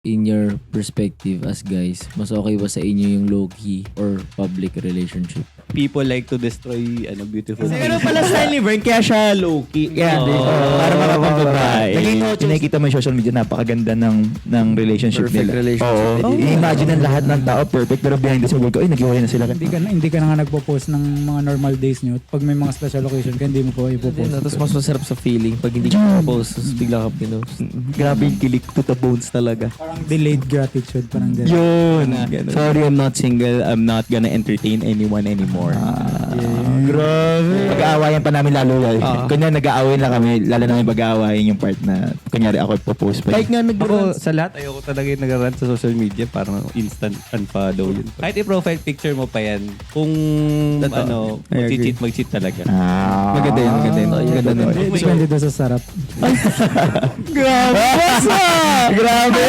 In your perspective as guys, mas okay ba sa inyo yung low-key or public relationship? People like to destroy beautiful Pero things. pala style ni Vern, kaya siya low-key. Kaya, para mga pambabae. Nakikita mo yung social media, napakaganda ng relationship Perfect nila. relationship. Oo. I-imagine ang lahat ng tao perfect, pero behind the scene, ay, nag-iwalay na sila. Hindi ka na nga nagpo-post ng mga normal days nyo. Pag may mga special occasion ka, hindi mo po ipopost. Tapos mas masarap sa feeling pag hindi ka post, tapos bigla ka pinost. Grabe yung kilik to the bones talaga. Parang delayed gratitude, parang gano'n. Yun. Sorry, I'm not single. I'm not gonna entertain anyone anymore. Grabe. Pag-aawayan pa namin lalo. Kunyari nag-aaway lang kami, lalo namin pag-aawayan yung part na, kunyari ako ipopost pa. Kahit nga ako sa lahat, ayoko talaga yung nag-rant sa social media. Parang instant unfollow yun. Kahit i-profile picture mo pa yan, kung mag-cheat talaga. Maganda yun, maganda yun. Maganda yun. Depende doon sa sarap. Grabe! Grabe!